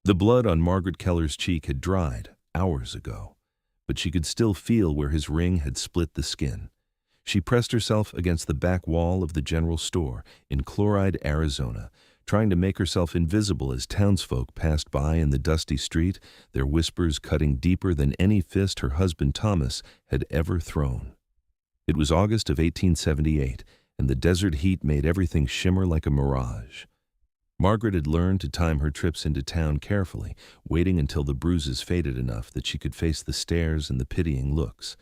The blood on Margaret Keller's cheek had dried hours ago, but she could still feel where his ring had split the skin. She pressed herself against the back wall of the general store in Chloride, Arizona, trying to make herself invisible as townsfolk passed by in the dusty street, their whispers cutting deeper than any fist her husband Thomas had ever thrown. It was August of 1878, and the desert heat made everything shimmer like a mirage. Margaret had learned to time her trips into town carefully, waiting until the bruises faded enough that she could face the stares and the pitying looks.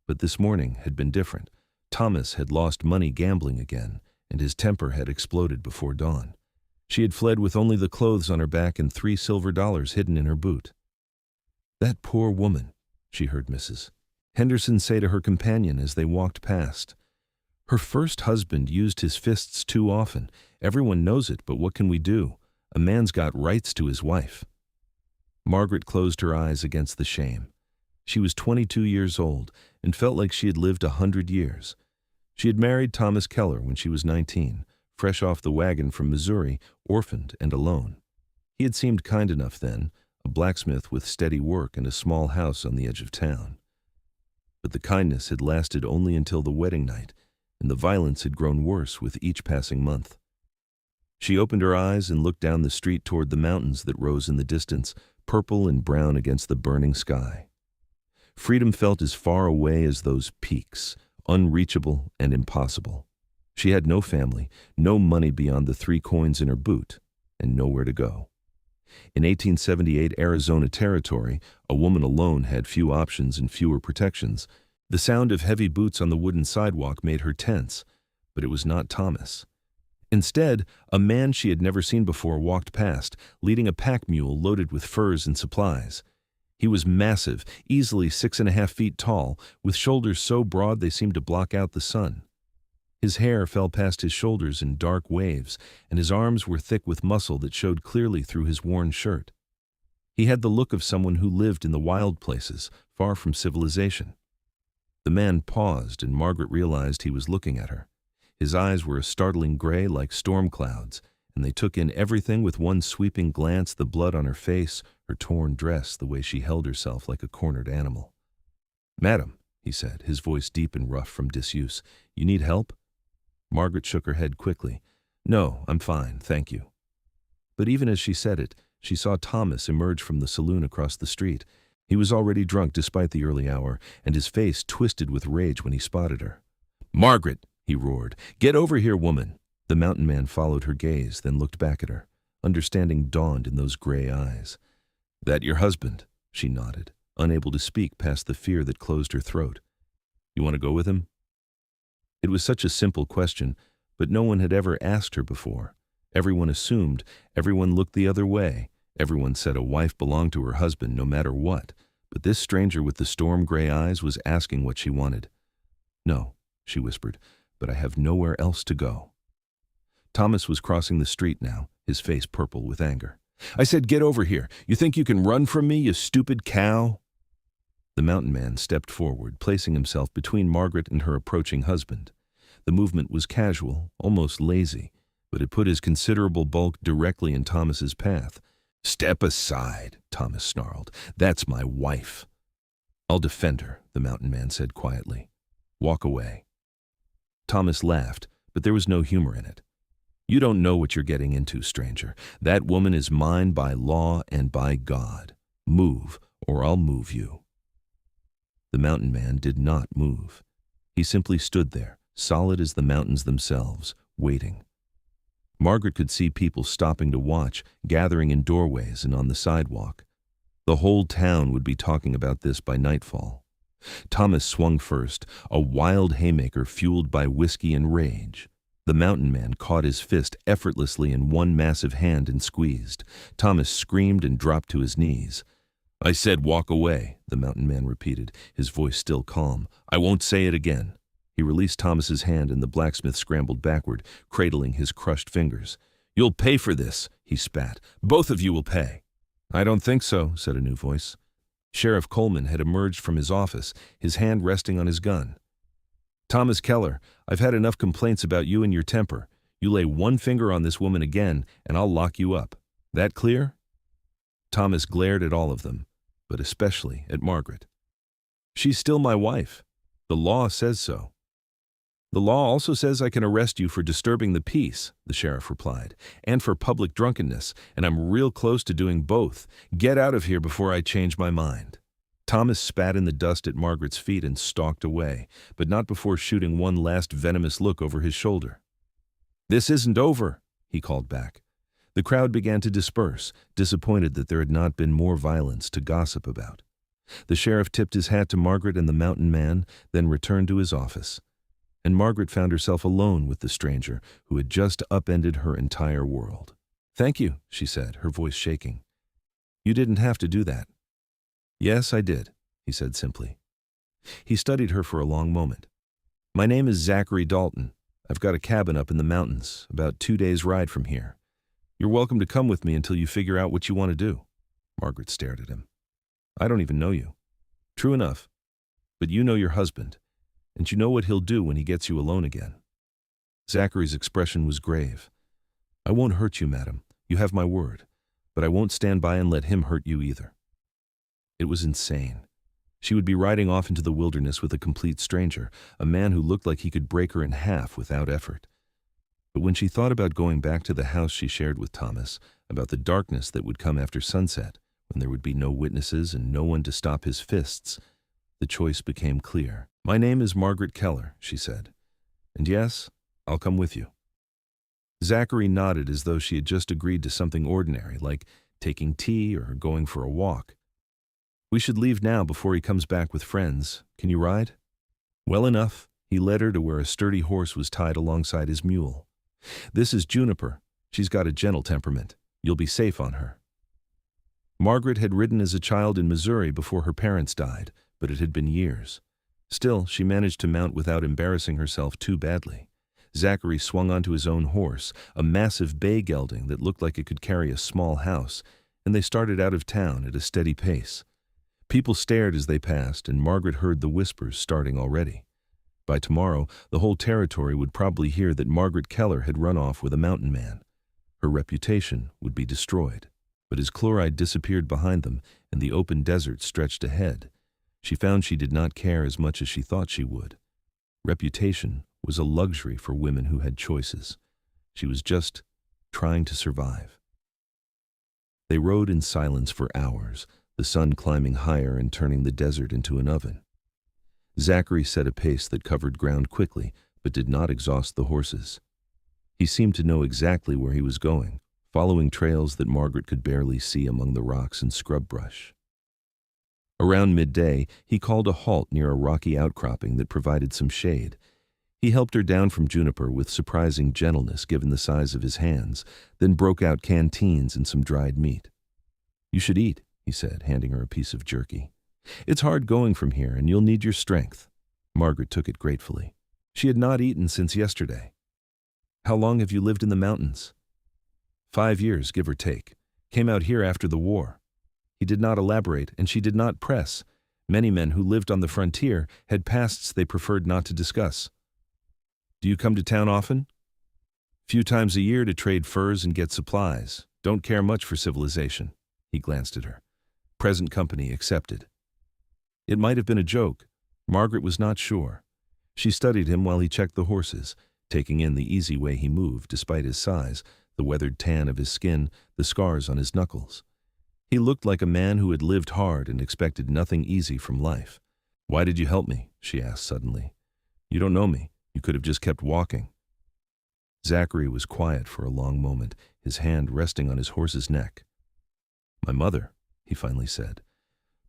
But this morning had been different. Thomas had lost money gambling again, and his temper had exploded before dawn. She had fled with only the clothes on her back and $3 silver hidden in her boot. "That poor woman," she heard Mrs. Henderson say to her companion as they walked past. "Her first husband used his fists too often. Everyone knows it, but what can we do? A man's got rights to his wife." Margaret closed her eyes against the shame. She was 22 years old and felt like she had lived 100 years. She had married Thomas Keller when she was 19, fresh off the wagon from Missouri, orphaned and alone. He had seemed kind enough then, a blacksmith with steady work and a small house on the edge of town. But the kindness had lasted only until the wedding night, and the violence had grown worse with each passing month. She opened her eyes and looked down the street toward the mountains that rose in the distance, purple and brown against the burning sky. Freedom felt as far away as those peaks, unreachable and impossible. She had no family, no money beyond the 3 coins in her boot, and nowhere to go. In 1878 Arizona Territory, a woman alone had few options and fewer protections. The sound of heavy boots on the wooden sidewalk made her tense, but it was not Thomas. Instead, a man she had never seen before walked past, leading a pack mule loaded with furs and supplies. He was massive, easily 6.5 feet tall, with shoulders so broad they seemed to block out the sun. His hair fell past his shoulders in dark waves, and his arms were thick with muscle that showed clearly through his worn shirt. He had the look of someone who lived in the wild places, far from civilization. The man paused, and Margaret realized he was looking at her. His eyes were a startling gray like storm clouds, and they took in everything with one sweeping glance: the blood on her face, her torn dress, the way she held herself like a cornered animal. "Madam," he said, his voice deep and rough from disuse, "you need help?" Margaret shook her head quickly. "No, I'm fine, thank you." But even as she said it, she saw Thomas emerge from the saloon across the street. He was already drunk despite the early hour, and his face twisted with rage when he spotted her. "Margaret!" he roared. "Get over here, woman!" The mountain man followed her gaze, then looked back at her. Understanding dawned in those gray eyes. "That your husband?" she nodded, unable to speak past the fear that closed her throat. "You want to go with him?" It was such a simple question, but no one had ever asked her before. Everyone assumed, everyone looked the other way. Everyone said a wife belonged to her husband no matter what, but this stranger with the storm-gray eyes was asking what she wanted. "No," she whispered, "but I have nowhere else to go." Thomas was crossing the street now, his face purple with anger. "I said get over here. You think you can run from me, you stupid cow?" The mountain man stepped forward, placing himself between Margaret and her approaching husband. The movement was casual, almost lazy, but it put his considerable bulk directly in Thomas's path. "Step aside," Thomas snarled. "That's my wife." "I'll defend her," the mountain man said quietly. "Walk away." Thomas laughed, but there was no humor in it. "You don't know what you're getting into, stranger. That woman is mine by law and by God. Move, or I'll move you." The mountain man did not move. He simply stood there, solid as the mountains themselves, waiting. Margaret could see people stopping to watch, gathering in doorways and on the sidewalk. The whole town would be talking about this by nightfall. Thomas swung first, a wild haymaker fueled by whiskey and rage. The mountain man caught his fist effortlessly in one massive hand and squeezed. Thomas screamed and dropped to his knees. "I said walk away," the mountain man repeated, his voice still calm. "I won't say it again." He released Thomas's hand and the blacksmith scrambled backward, cradling his crushed fingers. "You'll pay for this," he spat. "Both of you will pay." "I don't think so," said a new voice. Sheriff Coleman had emerged from his office, his hand resting on his gun. "Thomas Keller, I've had enough complaints about you and your temper. You lay one finger on this woman again, and I'll lock you up. That clear?" Thomas glared at all of them, but especially at Margaret. "She's still my wife. The law says so." "The law also says I can arrest you for disturbing the peace," the sheriff replied, "and for public drunkenness, and I'm real close to doing both. Get out of here before I change my mind." Thomas spat in the dust at Margaret's feet and stalked away, but not before shooting one last venomous look over his shoulder. "This isn't over," he called back. The crowd began to disperse, disappointed that there had not been more violence to gossip about. The sheriff tipped his hat to Margaret and the mountain man, then returned to his office. And Margaret found herself alone with the stranger who had just upended her entire world. "Thank you," she said, her voice shaking. "You didn't have to do that." "Yes, I did," he said simply. He studied her for a long moment. "My name is Zachary Dalton. I've got a cabin up in the mountains, about 2 days' ride from here. You're welcome to come with me until you figure out what you want to do." Margaret stared at him. "I don't even know you." "True enough. But you know your husband, and you know what he'll do when he gets you alone again." Zachary's expression was grave. "I won't hurt you, madam. You have my word. But I won't stand by and let him hurt you either." It was insane. She would be riding off into the wilderness with a complete stranger, a man who looked like he could break her in half without effort. But when she thought about going back to the house she shared with Thomas, about the darkness that would come after sunset, when there would be no witnesses and no one to stop his fists, the choice became clear. "My name is Margaret Keller," she said. "And yes, I'll come with you." Zachary nodded as though she had just agreed to something ordinary, like taking tea or going for a walk. "We should leave now before he comes back with friends. Can you ride?" Well enough, he led her to where a sturdy horse was tied alongside his mule. "This is Juniper. She's got a gentle temperament. You'll be safe on her." Margaret had ridden as a child in Missouri before her parents died, but it had been years. Still, she managed to mount without embarrassing herself too badly. Zachary swung onto his own horse, a massive bay gelding that looked like it could carry a small house, and they started out of town at a steady pace. People stared as they passed, and Margaret heard the whispers starting already. By tomorrow, the whole territory would probably hear that Margaret Keller had run off with a mountain man. Her reputation would be destroyed. But as chloride disappeared behind them and the open desert stretched ahead, she found she did not care as much as she thought she would. Reputation was a luxury for women who had choices. She was just trying to survive. They rode in silence for hours, the sun climbing higher and turning the desert into an oven. Zachary set a pace that covered ground quickly, but did not exhaust the horses. He seemed to know exactly where he was going, following trails that Margaret could barely see among the rocks and scrub brush. Around midday, he called a halt near a rocky outcropping that provided some shade. He helped her down from Juniper with surprising gentleness given the size of his hands, then broke out canteens and some dried meat. "You should eat," he said, handing her a piece of jerky. "It's hard going from here, and you'll need your strength." Margaret took it gratefully. She had not eaten since yesterday. "How long have you lived in the mountains?" 5 years, give or take. Came out here after the war." He did not elaborate, and she did not press. Many men who lived on the frontier had pasts they preferred not to discuss. "Do you come to town often?" "Few times a year to trade furs and get supplies. Don't care much for civilization." He glanced at her. "Present company accepted." It might have been a joke. Margaret was not sure. She studied him while he checked the horses, taking in the easy way he moved despite his size, the weathered tan of his skin, the scars on his knuckles. He looked like a man who had lived hard and expected nothing easy from life. "Why did you help me?" she asked suddenly. "You don't know me. You could have just kept walking." Zachary was quiet for a long moment, his hand resting on his horse's neck. "My mother," he finally said.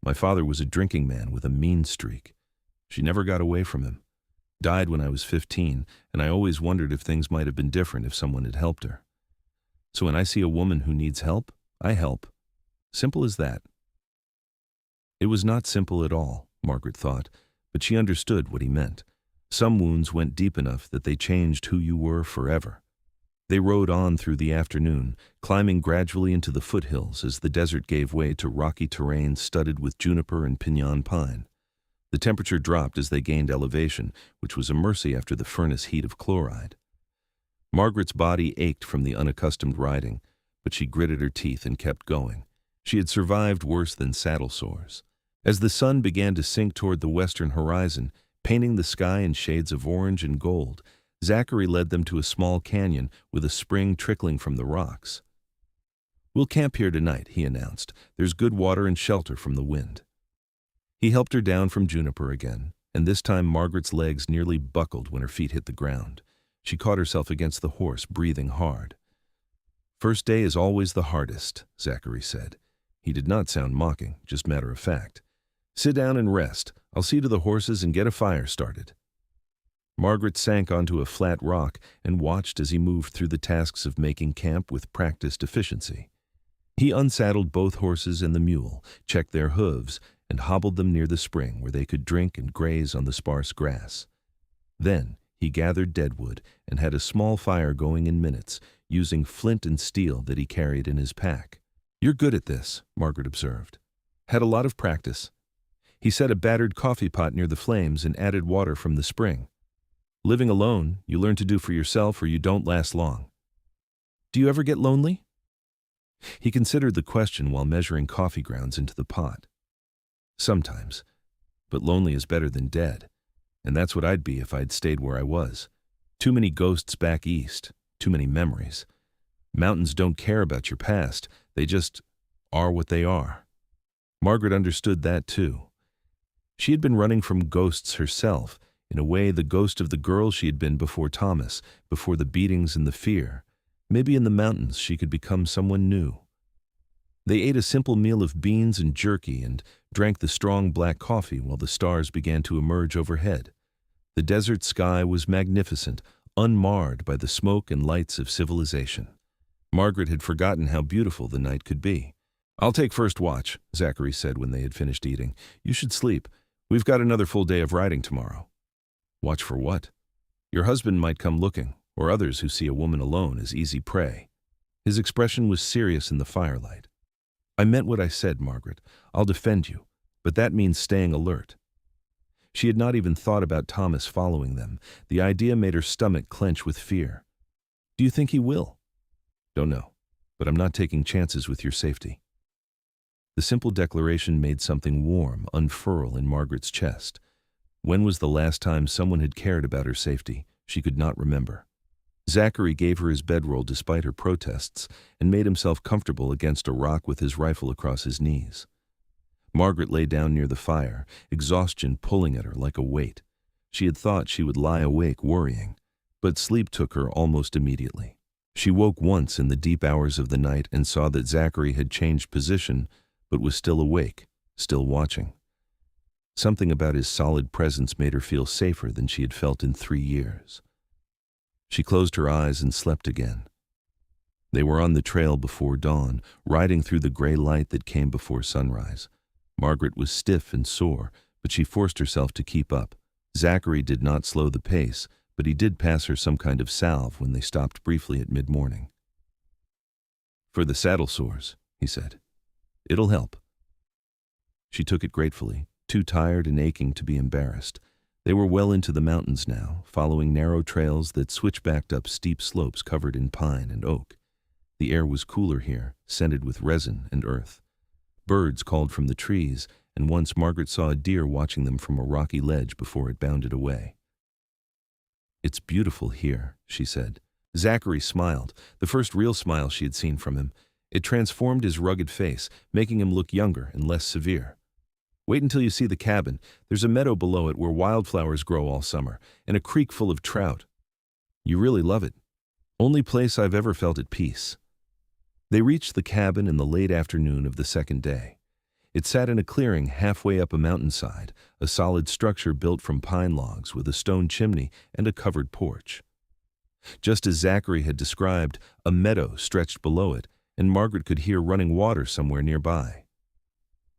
"My father was a drinking man with a mean streak. She never got away from him. Died when I was 15, and I always wondered if things might have been different if someone had helped her. So when I see a woman who needs help, I help. Simple as that." It was not simple at all, Margaret thought, but she understood what he meant. Some wounds went deep enough that they changed who you were forever. They rode on through the afternoon, climbing gradually into the foothills as the desert gave way to rocky terrain studded with juniper and piñon pine. The temperature dropped as they gained elevation, which was a mercy after the furnace heat of chloride. Margaret's body ached from the unaccustomed riding, but she gritted her teeth and kept going. She had survived worse than saddle sores. As the sun began to sink toward the western horizon, painting the sky in shades of orange and gold, Zachary led them to a small canyon with a spring trickling from the rocks. "We'll camp here tonight," he announced. "There's good water and shelter from the wind." He helped her down from Juniper again, and this time Margaret's legs nearly buckled when her feet hit the ground. She caught herself against the horse, breathing hard. "First day is always the hardest," Zachary said. He did not sound mocking, just matter of fact. "Sit down and rest. I'll see to the horses and get a fire started." Margaret sank onto a flat rock and watched as he moved through the tasks of making camp with practiced efficiency. He unsaddled both horses and the mule, checked their hooves, and hobbled them near the spring where they could drink and graze on the sparse grass. Then he gathered deadwood and had a small fire going in minutes, using flint and steel that he carried in his pack. "You're good at this," Margaret observed. "Had a lot of practice." He set a battered coffee pot near the flames and added water from the spring. "Living alone, you learn to do for yourself or you don't last long." "Do you ever get lonely?" He considered the question while measuring coffee grounds into the pot. "Sometimes, but lonely is better than dead, and that's what I'd be if I'd stayed where I was. Too many ghosts back east, too many memories. Mountains don't care about your past, they just are what they are." Margaret understood that too. She had been running from ghosts herself, in a way the ghost of the girl she had been before Thomas, before the beatings and the fear. Maybe in the mountains she could become someone new. They ate a simple meal of beans and jerky and drank the strong black coffee while the stars began to emerge overhead. The desert sky was magnificent, unmarred by the smoke and lights of civilization. Margaret had forgotten how beautiful the night could be. "I'll take first watch," Zachary said when they had finished eating. "You should sleep. We've got another full day of riding tomorrow." "Watch for what?" "Your husband might come looking, or others who see a woman alone as easy prey." His expression was serious in the firelight. "I meant what I said, Margaret. I'll defend you, but that means staying alert." She had not even thought about Thomas following them. The idea made her stomach clench with fear. "Do you think he will?" "Don't know, but I'm not taking chances with your safety." The simple declaration made something warm unfurl in Margaret's chest. When was the last time someone had cared about her safety? She could not remember. Zachary gave her his bedroll despite her protests and made himself comfortable against a rock with his rifle across his knees. Margaret lay down near the fire, exhaustion pulling at her like a weight. She had thought she would lie awake worrying, but sleep took her almost immediately. She woke once in the deep hours of the night and saw that Zachary had changed position but was still awake, still watching. Something about his solid presence made her feel safer than she had felt in 3 years. She closed her eyes and slept again. They were on the trail before dawn, riding through the gray light that came before sunrise. Margaret was stiff and sore, but she forced herself to keep up. Zachary did not slow the pace, but he did pass her some kind of salve when they stopped briefly at mid-morning. "For the saddle sores," he said. "It'll help." She took it gratefully, too tired and aching to be embarrassed. They were well into the mountains now, following narrow trails that switchbacked up steep slopes covered in pine and oak. The air was cooler here, scented with resin and earth. Birds called from the trees, and once Margaret saw a deer watching them from a rocky ledge before it bounded away. "It's beautiful here," she said. Zachary smiled, the first real smile she had seen from him. It transformed his rugged face, making him look younger and less severe. "Wait until you see the cabin. There's a meadow below it where wildflowers grow all summer, and a creek full of trout. You really love it. Only place I've ever felt at peace." They reached the cabin in the late afternoon of the second day. It sat in a clearing halfway up a mountainside, a solid structure built from pine logs with a stone chimney and a covered porch. Just as Zachary had described, a meadow stretched below it, and Margaret could hear running water somewhere nearby.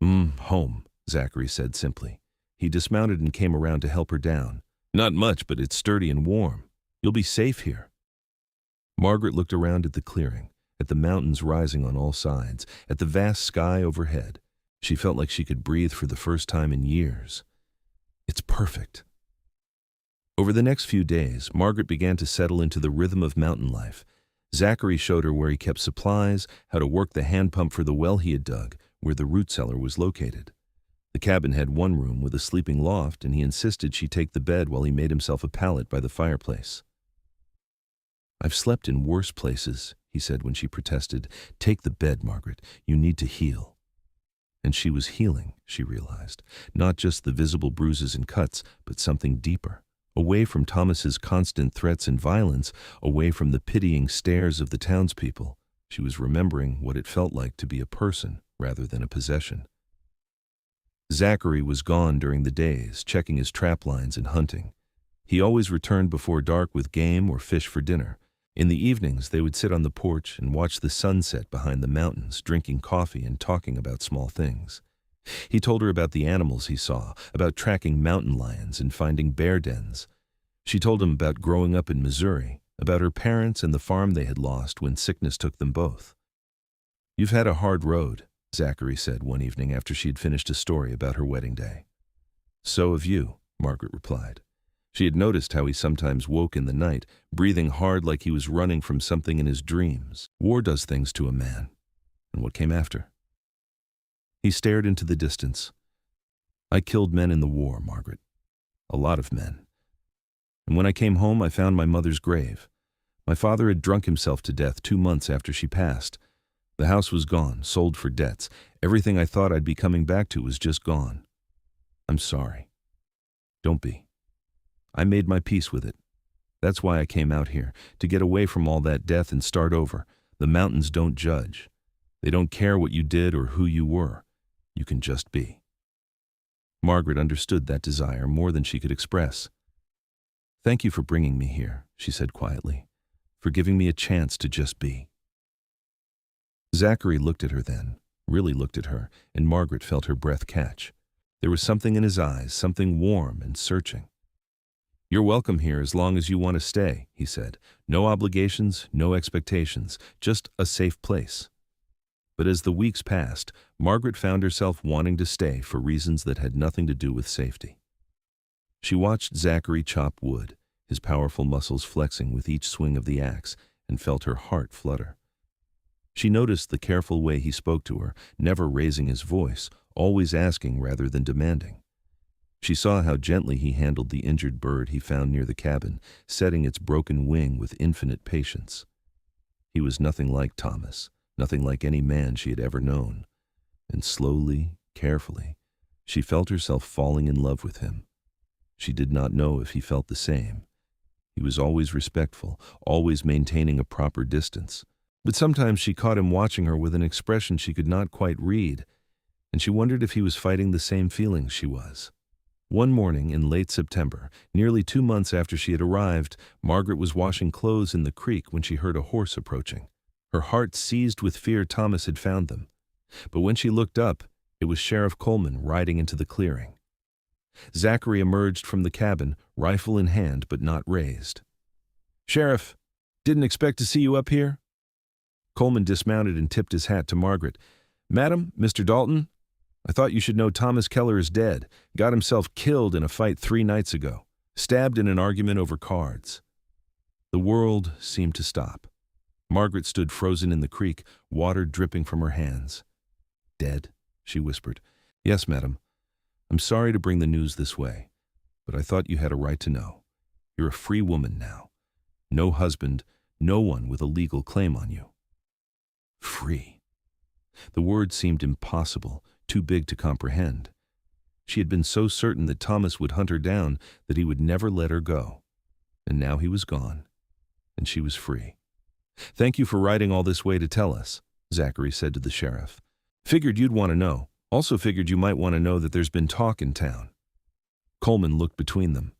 Home," Zachary said simply. He dismounted and came around to help her down. "Not much, but it's sturdy and warm. You'll be safe here." Margaret looked around at the clearing, at the mountains rising on all sides, at the vast sky overhead. She felt like she could breathe for the first time in years. "It's perfect." Over the next few days, Margaret began to settle into the rhythm of mountain life. Zachary showed her where he kept supplies, how to work the hand pump for the well he had dug, where the root cellar was located. The cabin had one room with a sleeping loft, and he insisted she take the bed while he made himself a pallet by the fireplace. "I've slept in worse places," he said when she protested. "Take the bed, Margaret. You need to heal." And she was healing, she realized. Not just the visible bruises and cuts, but something deeper. Away from Thomas's constant threats and violence, away from the pitying stares of the townspeople. She was remembering what it felt like to be a person rather than a possession. Zachary was gone during the days, checking his trap lines and hunting. He always returned before dark with game or fish for dinner. In the evenings, they would sit on the porch and watch the sunset behind the mountains, drinking coffee and talking about small things. He told her about the animals he saw, about tracking mountain lions and finding bear dens. She told him about growing up in Missouri, about her parents and the farm they had lost when sickness took them both. "You've had a hard road," Zachary said one evening after she had finished a story about her wedding day. "So have you," Margaret replied. She had noticed how he sometimes woke in the night, breathing hard like he was running from something in his dreams. War does things to a man. And what came after? He stared into the distance. "I killed men in the war, Margaret. A lot of men. And when I came home, I found my mother's grave. My father had drunk himself to death 2 months after she passed. The house was gone, sold for debts. Everything I thought I'd be coming back to was just gone. I'm sorry. Don't be. I made my peace with it. That's why I came out here, to get away from all that death and start over. The mountains don't judge. They don't care what you did or who you were. You can just be." Margaret understood that desire more than she could express. "Thank you for bringing me here," she said quietly, "for giving me a chance to just be." Zachary looked at her then, really looked at her, and Margaret felt her breath catch. There was something in his eyes, something warm and searching. "You're welcome here as long as you want to stay," he said. "No obligations, no expectations, just a safe place." But as the weeks passed, Margaret found herself wanting to stay for reasons that had nothing to do with safety. She watched Zachary chop wood, his powerful muscles flexing with each swing of the axe, and felt her heart flutter. She noticed the careful way he spoke to her, never raising his voice, always asking rather than demanding. She saw how gently he handled the injured bird he found near the cabin, setting its broken wing with infinite patience. He was nothing like Thomas, nothing like any man she had ever known. And slowly, carefully, she felt herself falling in love with him. She did not know if he felt the same. He was always respectful, always maintaining a proper distance. But sometimes she caught him watching her with an expression she could not quite read, and she wondered if he was fighting the same feelings she was. One morning in late September, nearly 2 months after she had arrived, Margaret was washing clothes in the creek when she heard a horse approaching. Her heart seized with fear Thomas had found them. But when she looked up, it was Sheriff Coleman riding into the clearing. Zachary emerged from the cabin, rifle in hand but not raised. "Sheriff, didn't expect to see you up here." Coleman dismounted and tipped his hat to Margaret. "Madam, Mr. Dalton, I thought you should know Thomas Keller is dead. Got himself killed in a fight 3 nights ago. Stabbed in an argument over cards." The world seemed to stop. Margaret stood frozen in the creek, water dripping from her hands. "Dead?" she whispered. "Yes, madam. I'm sorry to bring the news this way, but I thought you had a right to know. You're a free woman now. No husband, no one with a legal claim on you." Free. The word seemed impossible, too big to comprehend. She had been so certain that Thomas would hunt her down, that he would never let her go. And now he was gone, and she was free. "Thank you for riding all this way to tell us," Zachary said to the sheriff. "Figured you'd want to know. Also figured you might want to know that there's been talk in town." Coleman looked between them.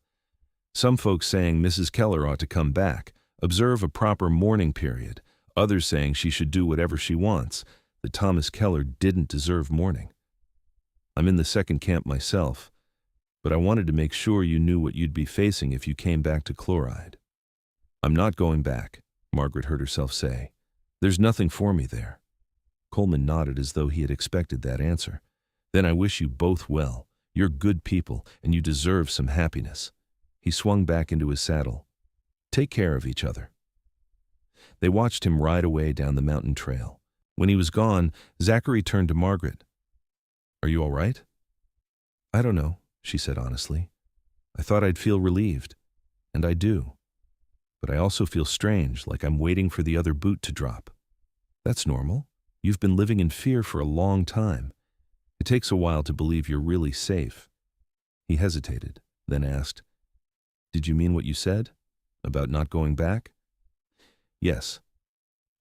"Some folks saying Mrs. Keller ought to come back, observe a proper mourning period. Others saying she should do whatever she wants, that Thomas Keller didn't deserve mourning. I'm in the second camp myself, but I wanted to make sure you knew what you'd be facing if you came back to Chloride." "I'm not going back," Margaret heard herself say. "There's nothing for me there." Coleman nodded as though he had expected that answer. "Then I wish you both well. You're good people, and you deserve some happiness." He swung back into his saddle. "Take care of each other." They watched him ride away down the mountain trail. When he was gone, Zachary turned to Margaret. "Are you all right?" "I don't know," she said honestly. "I thought I'd feel relieved, and I do. But I also feel strange, like I'm waiting for the other boot to drop. That's normal. You've been living in fear for a long time. It takes a while to believe you're really safe." He hesitated, then asked, "Did you mean what you said? About not going back?" "Yes.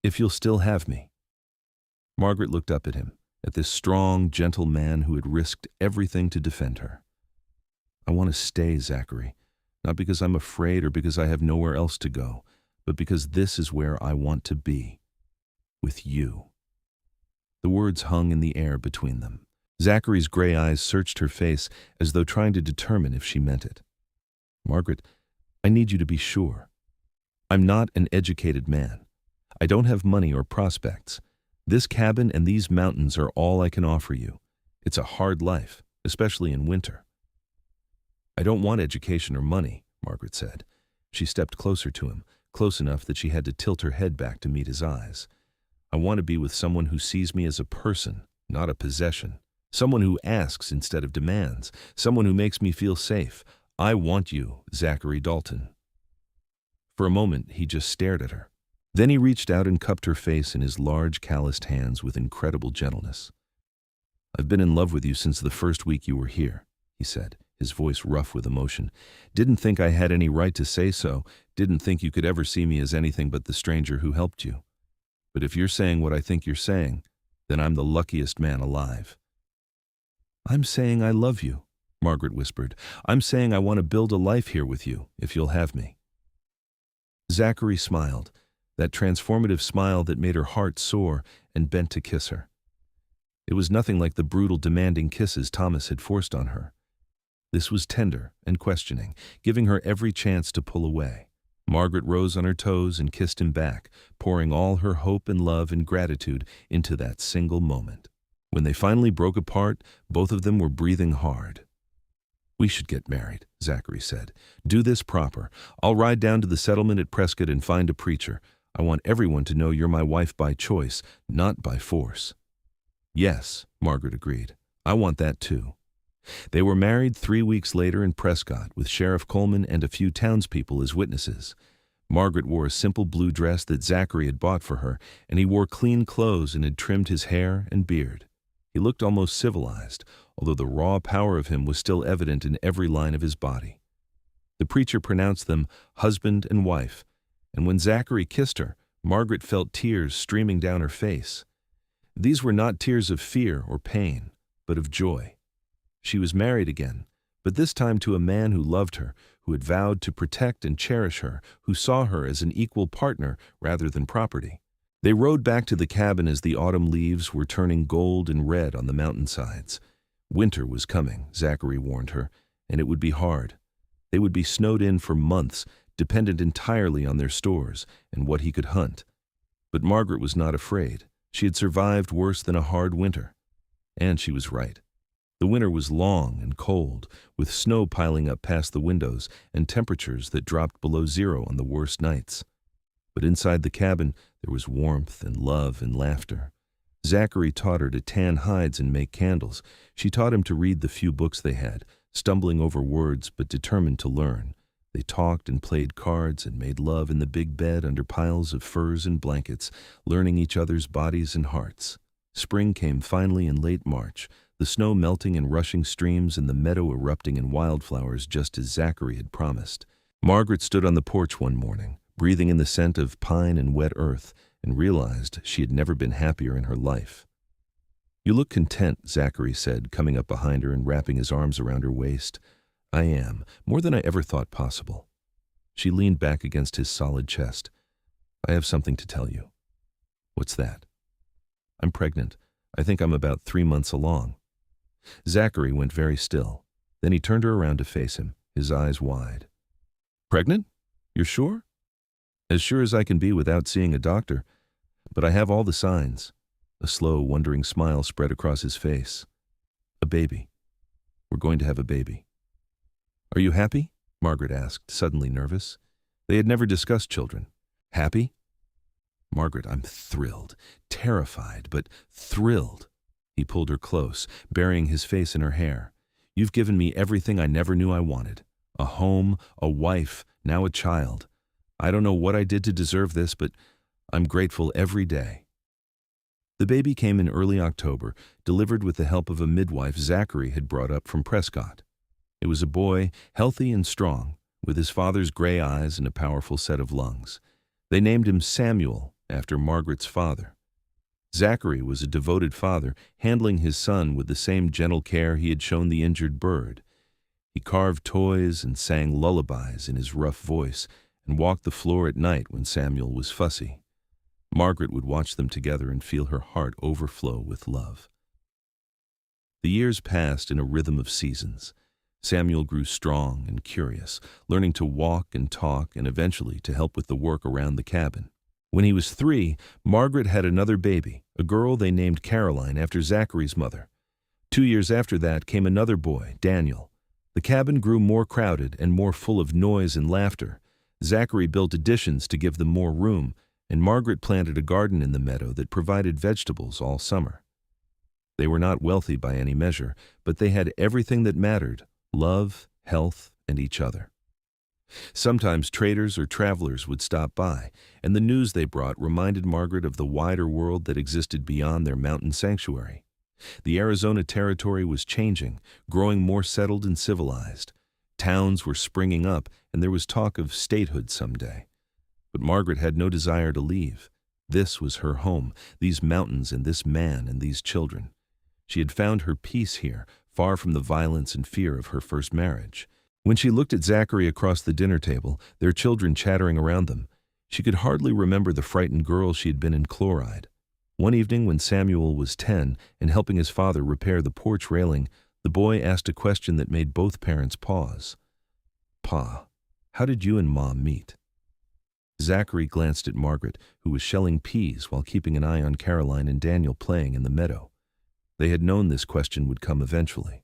If you'll still have me." Margaret looked up at him, at this strong, gentle man who had risked everything to defend her. "I want to stay, Zachary, not because I'm afraid or because I have nowhere else to go, but because this is where I want to be. With you." The words hung in the air between them. Zachary's gray eyes searched her face as though trying to determine if she meant it. "Margaret, I need you to be sure. I'm not an educated man. I don't have money or prospects. This cabin and these mountains are all I can offer you. It's a hard life, especially in winter." "I don't want education or money," Margaret said. She stepped closer to him, close enough that she had to tilt her head back to meet his eyes. "I want to be with someone who sees me as a person, not a possession. Someone who asks instead of demands. Someone who makes me feel safe. I want you, Zachary Dalton." For a moment, he just stared at her. Then he reached out and cupped her face in his large, calloused hands with incredible gentleness. "I've been in love with you since the first week you were here," he said, his voice rough with emotion. "Didn't think I had any right to say so. Didn't think you could ever see me as anything but the stranger who helped you. But if you're saying what I think you're saying, then I'm the luckiest man alive." "I'm saying I love you," Margaret whispered. "I'm saying I want to build a life here with you, if you'll have me." Zachary smiled, that transformative smile that made her heart soar, and bent to kiss her. It was nothing like the brutal, demanding kisses Thomas had forced on her. This was tender and questioning, giving her every chance to pull away. Margaret rose on her toes and kissed him back, pouring all her hope and love and gratitude into that single moment. When they finally broke apart, both of them were breathing hard. "We should get married," Zachary said. "Do this proper. I'll ride down to the settlement at Prescott and find a preacher. I want everyone to know you're my wife by choice, not by force." "Yes," Margaret agreed. "I want that too." They were married 3 weeks later in Prescott, with Sheriff Coleman and a few townspeople as witnesses. Margaret wore a simple blue dress that Zachary had bought for her, and he wore clean clothes and had trimmed his hair and beard. He looked almost civilized, although the raw power of him was still evident in every line of his body. The preacher pronounced them husband and wife, and when Zachary kissed her, Margaret felt tears streaming down her face. These were not tears of fear or pain, but of joy. She was married again, but this time to a man who loved her, who had vowed to protect and cherish her, who saw her as an equal partner rather than property. They rode back to the cabin as the autumn leaves were turning gold and red on the mountainsides. Winter was coming, Zachary warned her, and it would be hard. They would be snowed in for months, dependent entirely on their stores and what he could hunt. But Margaret was not afraid. She had survived worse than a hard winter. And she was right. The winter was long and cold, with snow piling up past the windows and temperatures that dropped below zero on the worst nights. But inside the cabin, there was warmth and love and laughter. Zachary taught her to tan hides and make candles. She taught him to read the few books they had, stumbling over words but determined to learn. They talked and played cards and made love in the big bed under piles of furs and blankets, learning each other's bodies and hearts. Spring came finally in late March, the snow melting in rushing streams and the meadow erupting in wildflowers just as Zachary had promised. Margaret stood on the porch one morning, breathing in the scent of pine and wet earth, and realized she had never been happier in her life. "You look content," Zachary said, coming up behind her and wrapping his arms around her waist. "I am, more than I ever thought possible." She leaned back against his solid chest. "I have something to tell you." "What's that?" "I'm pregnant. I think I'm about 3 months along." Zachary went very still. Then he turned her around to face him, his eyes wide. "Pregnant? You're sure?" "As sure as I can be without seeing a doctor. But I have all the signs." A slow, wondering smile spread across his face. "A baby. We're going to have a baby." "Are you happy?" Margaret asked, suddenly nervous. They had never discussed children. "Happy?" Margaret, I'm thrilled, terrified, but thrilled. He pulled her close, burying his face in her hair. You've given me everything I never knew I wanted. A home, a wife, now a child. I don't know what I did to deserve this, but I'm grateful every day. The baby came in early October, delivered with the help of a midwife Zachary had brought up from Prescott. It was a boy, healthy and strong, with his father's gray eyes and a powerful set of lungs. They named him Samuel, after Margaret's father. Zachary was a devoted father, handling his son with the same gentle care he had shown the injured bird. He carved toys and sang lullabies in his rough voice and walked the floor at night when Samuel was fussy. Margaret would watch them together and feel her heart overflow with love. The years passed in a rhythm of seasons. Samuel grew strong and curious, learning to walk and talk and eventually to help with the work around the cabin. When he was 3, Margaret had another baby, a girl they named Caroline after Zachary's mother. 2 years after that came another boy, Daniel. The cabin grew more crowded and more full of noise and laughter. Zachary built additions to give them more room, and Margaret planted a garden in the meadow that provided vegetables all summer. They were not wealthy by any measure, but they had everything that mattered: love, health, and each other. Sometimes traders or travelers would stop by, and the news they brought reminded Margaret of the wider world that existed beyond their mountain sanctuary. The Arizona territory was changing, growing more settled and civilized. Towns were springing up, and there was talk of statehood someday. But Margaret had no desire to leave. This was her home, these mountains and this man and these children. She had found her peace here, far from the violence and fear of her first marriage. When she looked at Zachary across the dinner table, their children chattering around them, she could hardly remember the frightened girl she had been in Chloride. One evening when Samuel was 10 and helping his father repair the porch railing, the boy asked a question that made both parents pause. "Pa, how did you and Mom meet?" Zachary glanced at Margaret, who was shelling peas while keeping an eye on Caroline and Daniel playing in the meadow. They had known this question would come eventually.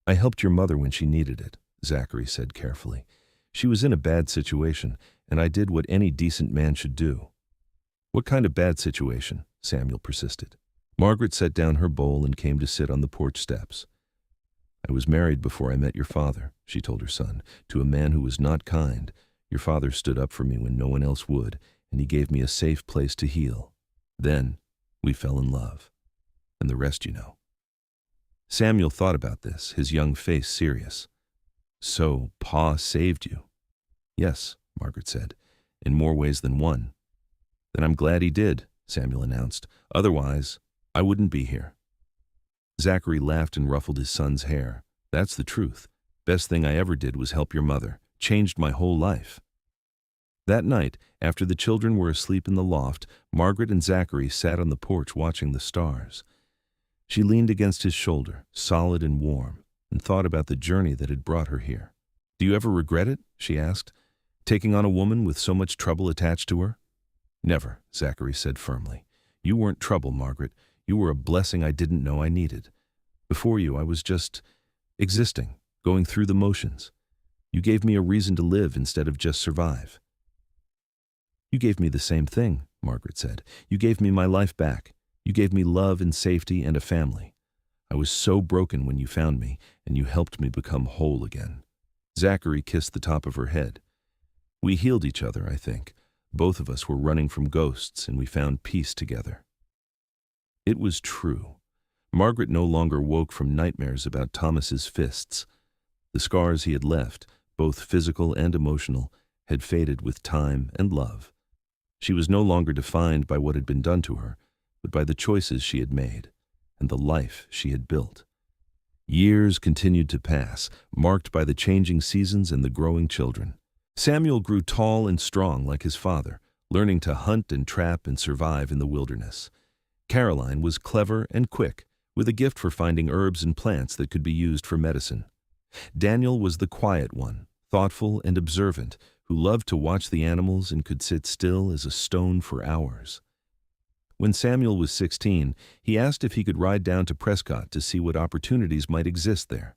"I helped your mother when she needed it," Zachary said carefully. "She was in a bad situation, and I did what any decent man should do." "What kind of bad situation?" Samuel persisted. Margaret set down her bowl and came to sit on the porch steps. "I was married before I met your father," she told her son, "to a man who was not kind. Your father stood up for me when no one else would, and he gave me a safe place to heal. Then we fell in love. And the rest you know." Samuel thought about this, his young face serious. "So, Pa saved you?" "Yes," Margaret said, "in more ways than one." "Then I'm glad he did," Samuel announced. "Otherwise, I wouldn't be here." Zachary laughed and ruffled his son's hair. "That's the truth. Best thing I ever did was help your mother. Changed my whole life." That night, after the children were asleep in the loft, Margaret and Zachary sat on the porch watching the stars. She leaned against his shoulder, solid and warm, and thought about the journey that had brought her here. "Do you ever regret it?" she asked, "taking on a woman with so much trouble attached to her?" "Never," Zachary said firmly. "You weren't trouble, Margaret. You were a blessing I didn't know I needed. Before you, I was just existing, going through the motions. You gave me a reason to live instead of just survive." "You gave me the same thing," Margaret said. "You gave me my life back. You gave me love and safety and a family. I was so broken when you found me, and you helped me become whole again." Zachary kissed the top of her head. "We healed each other, I think. Both of us were running from ghosts, and we found peace together." It was true. Margaret no longer woke from nightmares about Thomas's fists. The scars he had left, both physical and emotional, had faded with time and love. She was no longer defined by what had been done to her, but by the choices she had made and the life she had built. Years continued to pass, marked by the changing seasons and the growing children. Samuel grew tall and strong like his father, learning to hunt and trap and survive in the wilderness. Caroline was clever and quick, with a gift for finding herbs and plants that could be used for medicine. Daniel was the quiet one, thoughtful and observant, who loved to watch the animals and could sit still as a stone for hours. When Samuel was 16, he asked if he could ride down to Prescott to see what opportunities might exist there.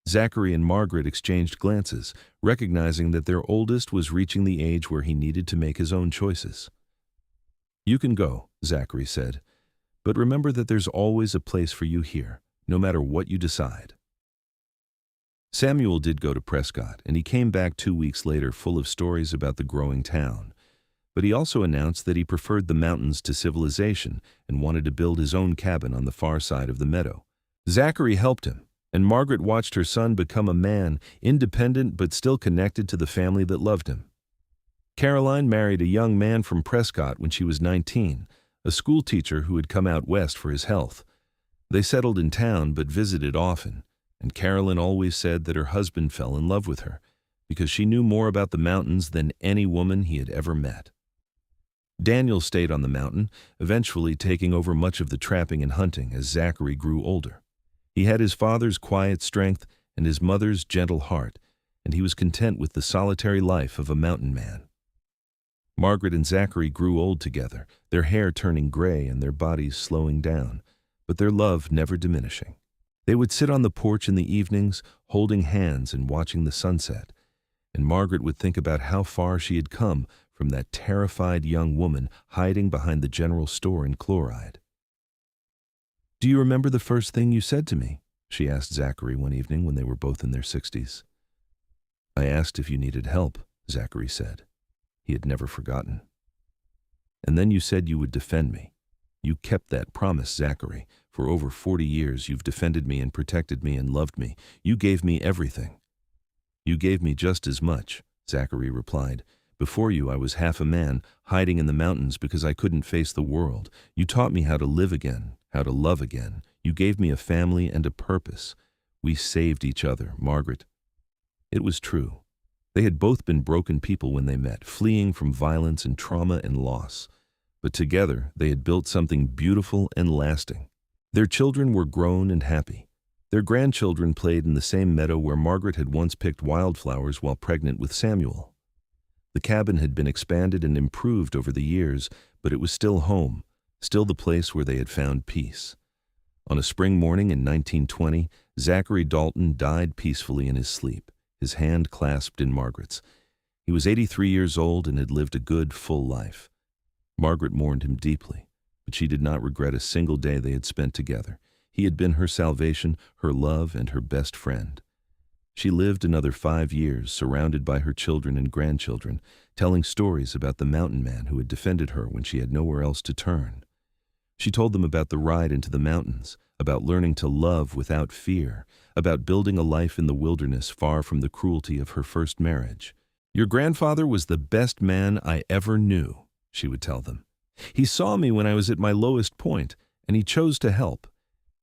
Zachary and Margaret exchanged glances, recognizing that their oldest was reaching the age where he needed to make his own choices. "You can go," Zachary said, "but remember that there's always a place for you here, no matter what you decide." Samuel did go to Prescott, and he came back 2 weeks later full of stories about the growing town. But he also announced that he preferred the mountains to civilization and wanted to build his own cabin on the far side of the meadow. Zachary helped him, and Margaret watched her son become a man, independent but still connected to the family that loved him. Caroline married a young man from Prescott when she was 19, a school teacher who had come out west for his health. They settled in town but visited often, and Carolyn always said that her husband fell in love with her because she knew more about the mountains than any woman he had ever met. Daniel stayed on the mountain, eventually taking over much of the trapping and hunting as Zachary grew older. He had his father's quiet strength and his mother's gentle heart, and he was content with the solitary life of a mountain man. Margaret and Zachary grew old together, their hair turning gray and their bodies slowing down, but their love never diminishing. They would sit on the porch in the evenings, holding hands and watching the sunset, and Margaret would think about how far she had come from that terrified young woman hiding behind the general store in Chloride. "Do you remember the first thing you said to me?" she asked Zachary one evening when they were both in their 60s. "I asked if you needed help," Zachary said. He had never forgotten. "And then you said you would defend me. You kept that promise, Zachary. For over 40 years you've defended me and protected me and loved me. You gave me everything." "You gave me just as much," Zachary replied. "Before you I was half a man, hiding in the mountains because I couldn't face the world. You taught me how to live again, how to love again. You gave me a family and a purpose. We saved each other, Margaret." It was true. They had both been broken people when they met, fleeing from violence and trauma and loss. But together they had built something beautiful and lasting. Their children were grown and happy. Their grandchildren played in the same meadow where Margaret had once picked wildflowers while pregnant with Samuel. The cabin had been expanded and improved over the years, but it was still home, still the place where they had found peace. On a spring morning in 1920, Zachary Dalton died peacefully in his sleep, his hand clasped in Margaret's. He was 83 years old and had lived a good, full life. Margaret mourned him deeply, but she did not regret a single day they had spent together. He had been her salvation, her love, and her best friend. She lived another 5 years, surrounded by her children and grandchildren, telling stories about the mountain man who had defended her when she had nowhere else to turn. She told them about the ride into the mountains, about learning to love without fear, about building a life in the wilderness far from the cruelty of her first marriage. "Your grandfather was the best man I ever knew," she would tell them. "He saw me when I was at my lowest point, and he chose to help.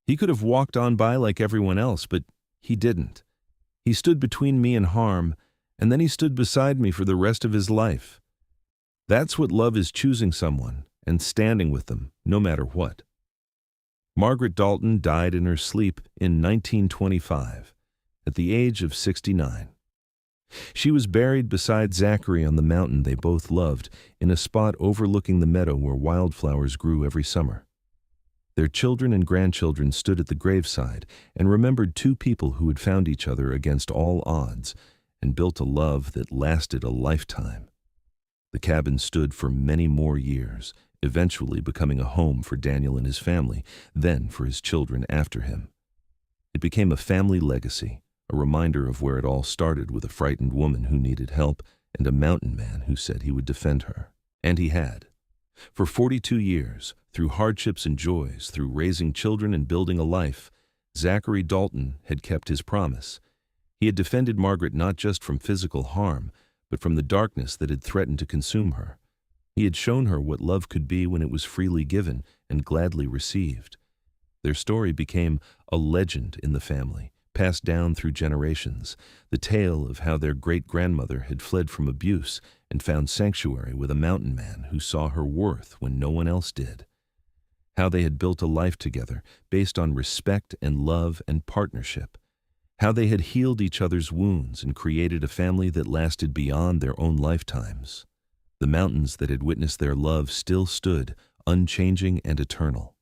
He could have walked on by like everyone else, but he didn't. He stood between me and harm, and then he stood beside me for the rest of his life. That's what love is, choosing someone and standing with them, no matter what." Margaret Dalton died in her sleep in 1925, at the age of 69. She was buried beside Zachary on the mountain they both loved, in a spot overlooking the meadow where wildflowers grew every summer. Their children and grandchildren stood at the graveside and remembered two people who had found each other against all odds and built a love that lasted a lifetime. The cabin stood for many more years, eventually becoming a home for Daniel and his family, then for his children after him. It became a family legacy, a reminder of where it all started, with a frightened woman who needed help and a mountain man who said he would defend her. And he had. For 42 years, through hardships and joys, through raising children and building a life, Zachary Dalton had kept his promise. He had defended Margaret not just from physical harm, but from the darkness that had threatened to consume her. He had shown her what love could be when it was freely given and gladly received. Their story became a legend in the family, passed down through generations, the tale of how their great-grandmother had fled from abuse and found sanctuary with a mountain man who saw her worth when no one else did. How they had built a life together based on respect and love and partnership. How they had healed each other's wounds and created a family that lasted beyond their own lifetimes. The mountains that had witnessed their love still stood, unchanging and eternal.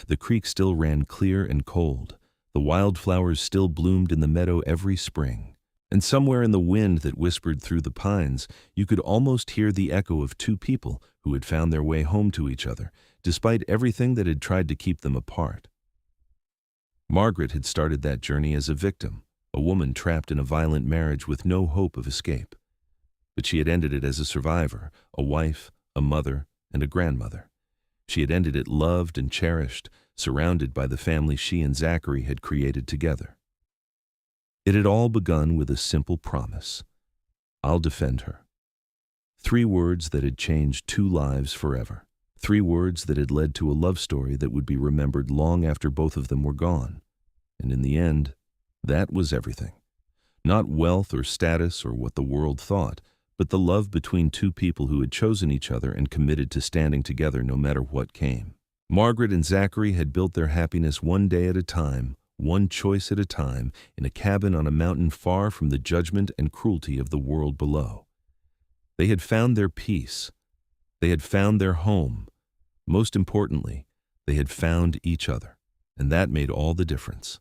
The creek still ran clear and cold. The wildflowers still bloomed in the meadow every spring. And somewhere in the wind that whispered through the pines, you could almost hear the echo of two people who had found their way home to each other, despite everything that had tried to keep them apart. Margaret had started that journey as a victim, a woman trapped in a violent marriage with no hope of escape. But she had ended it as a survivor, a wife, a mother, and a grandmother. She had ended it loved and cherished, surrounded by the family she and Zachary had created together. It had all begun with a simple promise: I'll defend her. 3 words that had changed 2 lives forever. 3 words that had led to a love story that would be remembered long after both of them were gone. And in the end, that was everything. Not wealth or status or what the world thought, but the love between 2 people who had chosen each other and committed to standing together no matter what came. Margaret and Zachary had built their happiness one day at a time, one choice at a time, in a cabin on a mountain far from the judgment and cruelty of the world below. They had found their peace. They had found their home. Most importantly, they had found each other, and that made all the difference.